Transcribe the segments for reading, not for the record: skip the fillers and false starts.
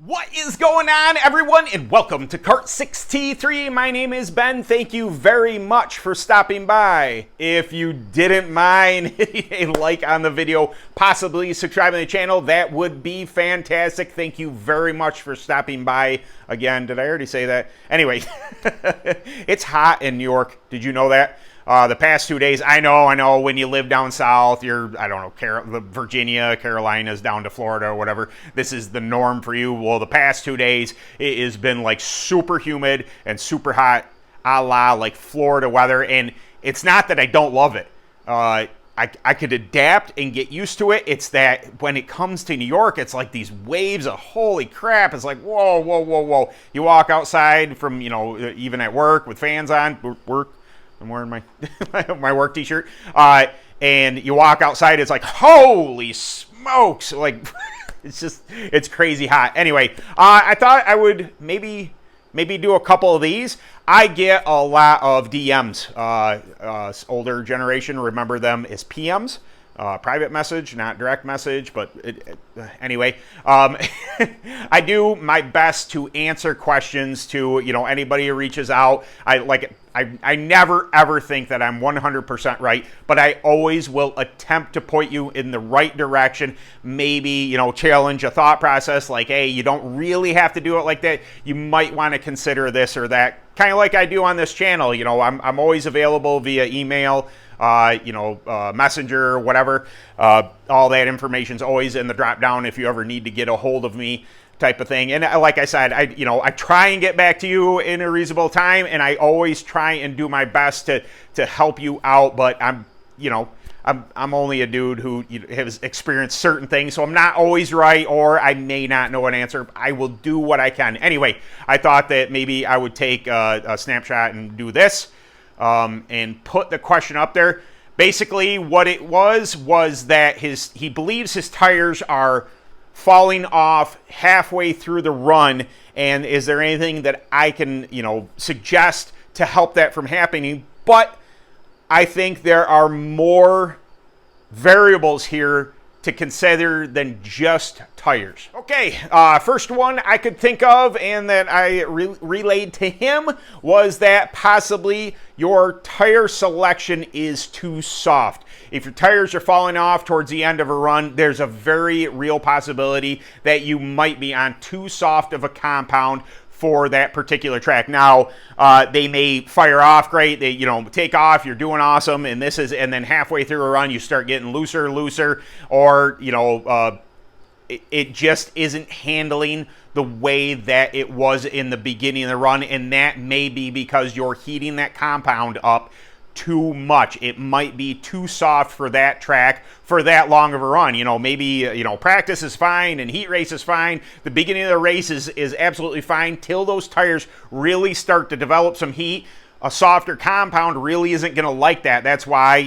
What is going on, everyone, and welcome to Kart 6T3. My name is Ben. Thank you very much for stopping by. If you didn't mind hitting a like on the video, possibly subscribing to the channel, that would be fantastic. Thank you very much for stopping by. Again, did I already say that? Anyway, it's hot in New York. Did you know that? The past 2 days, I know when you live down south, I don't know, Virginia, Carolinas, down to Florida or whatever, this is the norm for you. Well, the past 2 days, it has been like super humid and super hot, a la like Florida weather. And it's not that I don't love it. I could adapt and get used to it. It's that when it comes to New York, it's like these waves of holy crap. It's like, whoa, whoa, whoa, whoa. You walk outside from, even at work with fans on, I'm wearing my my work t-shirt, and you walk outside, it's like, holy smokes, like, it's crazy hot. Anyway, I thought I would maybe do a couple of these. I get a lot of DMs. Older generation remember them as PMs. Private message, not direct message, but anyway, I do my best to answer questions to, anybody who reaches out. I never ever think that I'm 100% right, but I always will attempt to point you in the right direction. Maybe, challenge a thought process like, hey, you don't really have to do it like that. You might want to consider this or that, kind of like I do on this channel. I'm always available via email, Messenger, whatever. All that information's always in the drop down if you ever need to get a hold of me, type of thing. And like I said, I try and get back to you in a reasonable time, and I always try and do my best to help you out. But I'm only a dude who has experienced certain things, so I'm not always right, or I may not know an answer. I will do what I can. Anyway, I thought that maybe I would take a snapshot and do this. And put the question up there. Basically, what it was that he believes his tires are falling off halfway through the run, and is there anything that I can, suggest to help that from happening? But I think there are more variables here to consider than just tires. Okay, first one I could think of and that I relayed to him was that possibly your tire selection is too soft. If your tires are falling off towards the end of a run, there's a very real possibility that you might be on too soft of a compound for that particular track. Now, they may fire off great, they take off, you're doing awesome, and then halfway through a run you start getting looser, or it just isn't handling the way that it was in the beginning of the run, and that may be because you're heating that compound up too much. It might be too soft for that track for that long of a run. Maybe practice is fine and heat race is fine. The beginning of the race is absolutely fine till those tires really start to develop some heat. A softer compound really isn't going to like that. That's why,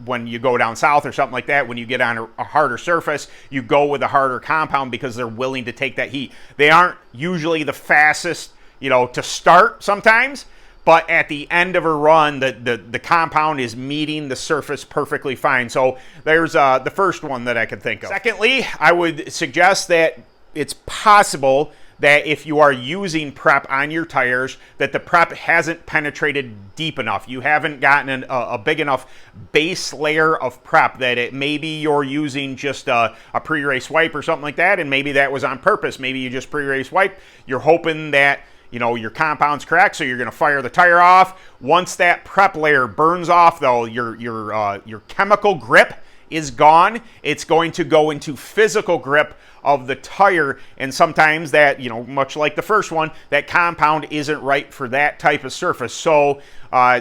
when you go down south or something like that, when you get on a harder surface, you go with a harder compound because they're willing to take that heat. They aren't usually the fastest, to start sometimes, but at the end of a run, the compound is meeting the surface perfectly fine. So there's the first one that I could think of. Secondly, I would suggest that it's possible that if you are using prep on your tires, that the prep hasn't penetrated deep enough. You haven't gotten a big enough base layer of prep, that maybe you're using just a pre-race wipe or something like that, and maybe that was on purpose. Maybe you just pre-race wipe. You're hoping that your compound's correct, so you're going to fire the tire off. Once that prep layer burns off, though, your chemical grip is gone. It's going to go into physical grip of the tire, and sometimes that, much like the first one, that compound isn't right for that type of surface. So,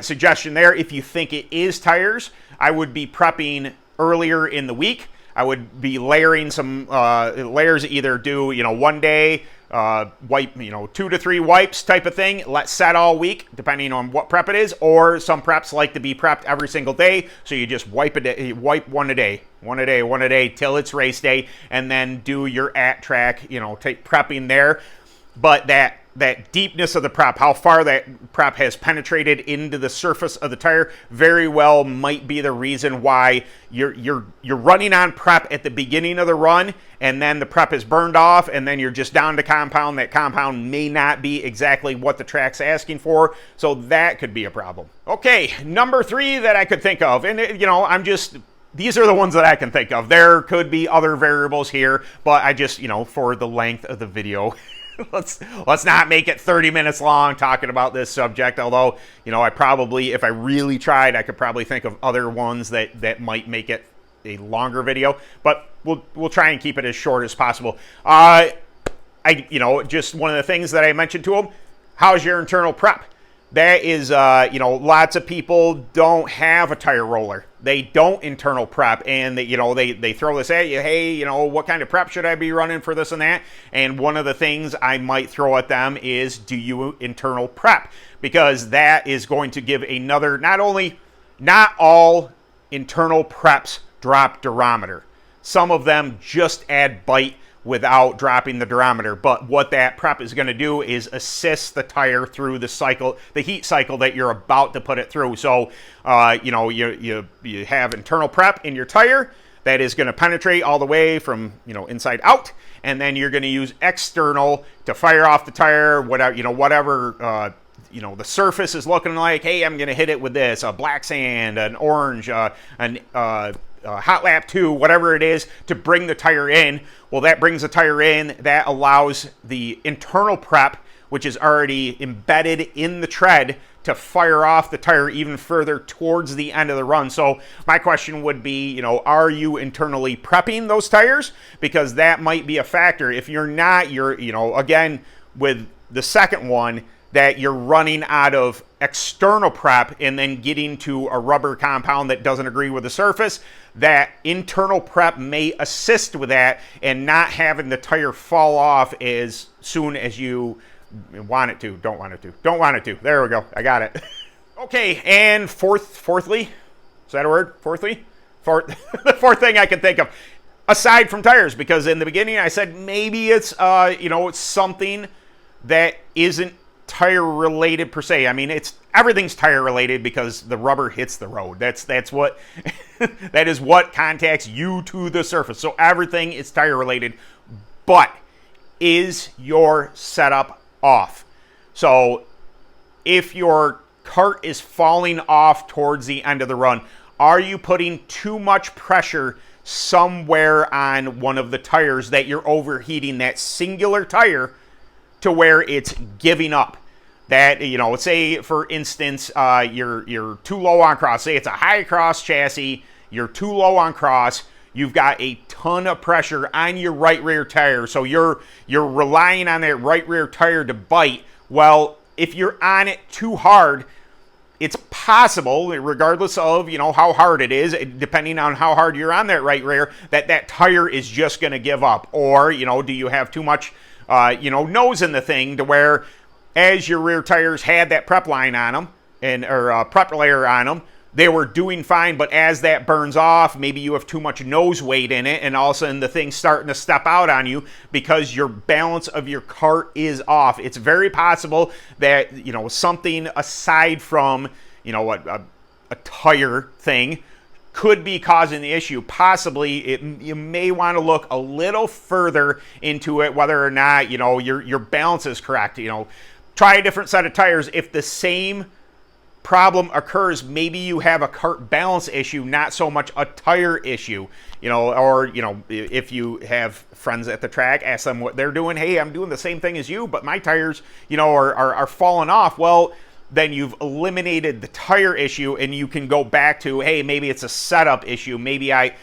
suggestion there, if you think it is tires, I would be prepping earlier in the week. I would be layering some layers, either do, 1 day, wipe, 2 to 3 wipes type of thing. Let set all week, depending on what prep it is. Or some preps like to be prepped every single day, so you just wipe one a day till it's race day, and then do your at track, take prepping there. But that that deepness of the prep, how far that prep has penetrated into the surface of the tire, very well might be the reason why you're running on prep at the beginning of the run, and then the prep is burned off, and then you're just down to compound. That compound may not be exactly what the track's asking for, so that could be a problem. Okay, number 3 that I could think of, and these are the ones that I can think of. There could be other variables here, but I just, for the length of the video, let's not make it 30 minutes long talking about this subject, although, I probably, if I really tried, I could probably think of other ones that might make it a longer video, but we'll try and keep it as short as possible. Just one of the things that I mentioned to them, how's your internal prep? That is, lots of people don't have a tire roller. They don't internal prep, and they throw this at you. Hey, what kind of prep should I be running for this and that? And one of the things I might throw at them is, do you internal prep? Because that is going to give another, not all internal preps drop durometer. Some of them just add bite without dropping the durometer, but what that prep is going to do is assist the tire through the cycle, the heat cycle that you're about to put it through. So, you have internal prep in your tire that is going to penetrate all the way from, inside out, and then you're going to use external to fire off the tire, whatever, the surface is looking like. Hey, I'm going to hit it with this, a black sand, an orange, hot lap 2, whatever it is, to bring the tire in. Well, that brings the tire in. That allows the internal prep, which is already embedded in the tread, to fire off the tire even further towards the end of the run. So my question would be, are you internally prepping those tires? Because that might be a factor. If you're not, again, with the second one, that you're running out of external prep and then getting to a rubber compound that doesn't agree with the surface, that internal prep may assist with that and not having the tire fall off as soon as you want it to. Don't want it to. There we go. I got it. Okay, and fourthly, is that a word? The fourth thing I can think of, aside from tires, because in the beginning I said maybe it's, it's something that isn't tire related per se. I mean, everything's tire related because the rubber hits the road. That's what that is what contacts you to the surface. So everything is tire related. But is your setup off? So if your cart is falling off towards the end of the run, are you putting too much pressure somewhere on one of the tires that you're overheating that singular tire to where it's giving up? That, say for instance, you're too low on cross. Say it's a high cross chassis, you're too low on cross, you've got a ton of pressure on your right rear tire, so you're relying on that right rear tire to bite. Well, if you're on it too hard, it's possible, regardless of, how hard it is, depending on how hard you're on that right rear, that tire is just going to give up. Or, do you have too much, nose in the thing to where as your rear tires had that prep line on them, or prep layer on them, they were doing fine, but as that burns off, maybe you have too much nose weight in it, and all of a sudden the thing's starting to step out on you because your balance of your cart is off. It's very possible that, something aside from, a tire thing could be causing the issue. Possibly, you may want to look a little further into it, whether or not, your balance is correct. Try a different set of tires. If the same problem occurs, maybe you have a cart balance issue, not so much a tire issue. Or if you have friends at the track, ask them what they're doing. Hey, I'm doing the same thing as you, but my tires, are falling off. Well, then you've eliminated the tire issue, and you can go back to, hey, maybe it's a setup issue. Maybe I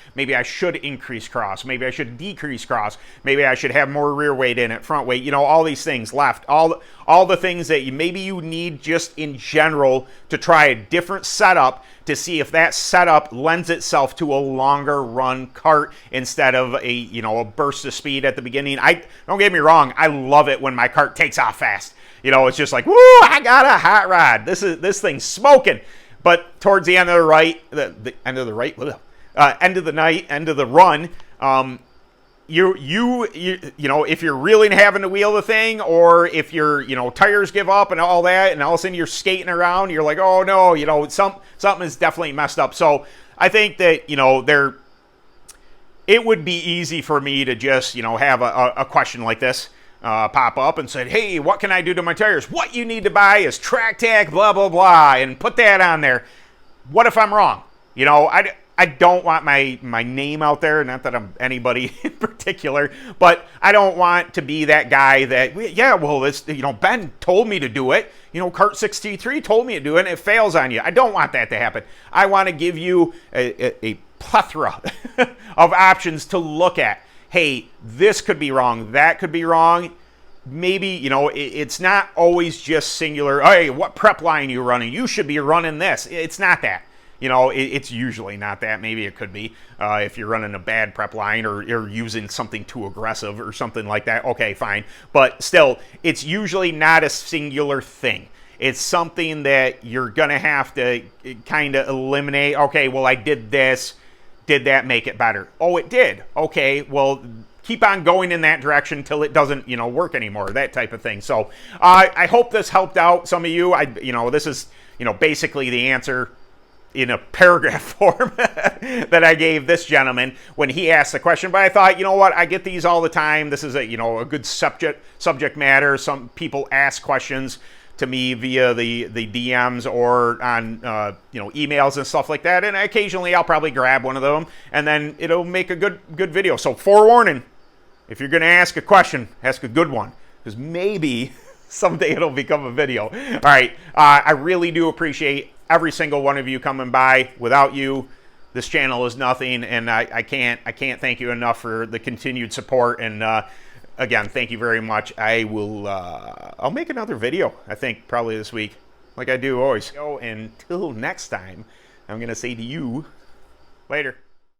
should increase cross. Maybe I should decrease cross. Maybe I should have more rear weight in it, front weight. All these things left. All the things that maybe you need just in general to try a different setup to see if that setup lends itself to a longer run cart instead of a burst of speed at the beginning. Don't get me wrong, I love it when my cart takes off fast. It's just like, woo, I got a hot rod. This thing's smoking. But towards the end of the end of the run, you know, if you're really having to wheel the thing, or if your, you know, tires give up and all that, and all of a sudden you're skating around, you're like, oh no, you know, something is definitely messed up. So I think that, you know, it would be easy for me to just, you know, have a question like this pop up and said, hey, what can I do to my tires? What you need to buy is track tag, blah, blah, blah, and put that on there. What if I'm wrong? You know, I don't want my name out there, not that I'm anybody in particular, but I don't want to be that guy that, yeah, well, this, you know, Ben told me to do it. You know, Kart 63 told me to do it, and it fails on you. I don't want that to happen. I want to give you a plethora of options to look at. Hey, this could be wrong, that could be wrong. Maybe, you know, it's not always just singular, hey, what prep line are you running? You should be running this. It's not that. You know, it's usually not that. Maybe it could be if you're running a bad prep line, or you're using something too aggressive or something like that. Okay, fine. But still, it's usually not a singular thing. It's something that you're going to have to kind of eliminate. Okay, well, I did this. Did that make it better? Oh, it did. Okay, well, keep on going in that direction till it doesn't, you know, work anymore, that type of thing. So I hope this helped out some of you. You know, this is, you know, basically the answer in a paragraph form that I gave this gentleman when he asked the question. But I thought, you know what, I get these all the time. This is a, you know, a good subject matter. Some people ask questions to me via the DMs or on you know, emails and stuff like that, and occasionally I'll probably grab one of them and then it'll make a good video. So forewarning, if you're going to ask a question, ask a good one, because maybe someday it'll become a video. All right, I really do appreciate every single one of you coming by. Without you, this channel is nothing, and I can't thank you enough for the continued support. And again, thank you very much. I'll make another video, I think, probably this week, like I do always. So until next time, I'm gonna say to you, later.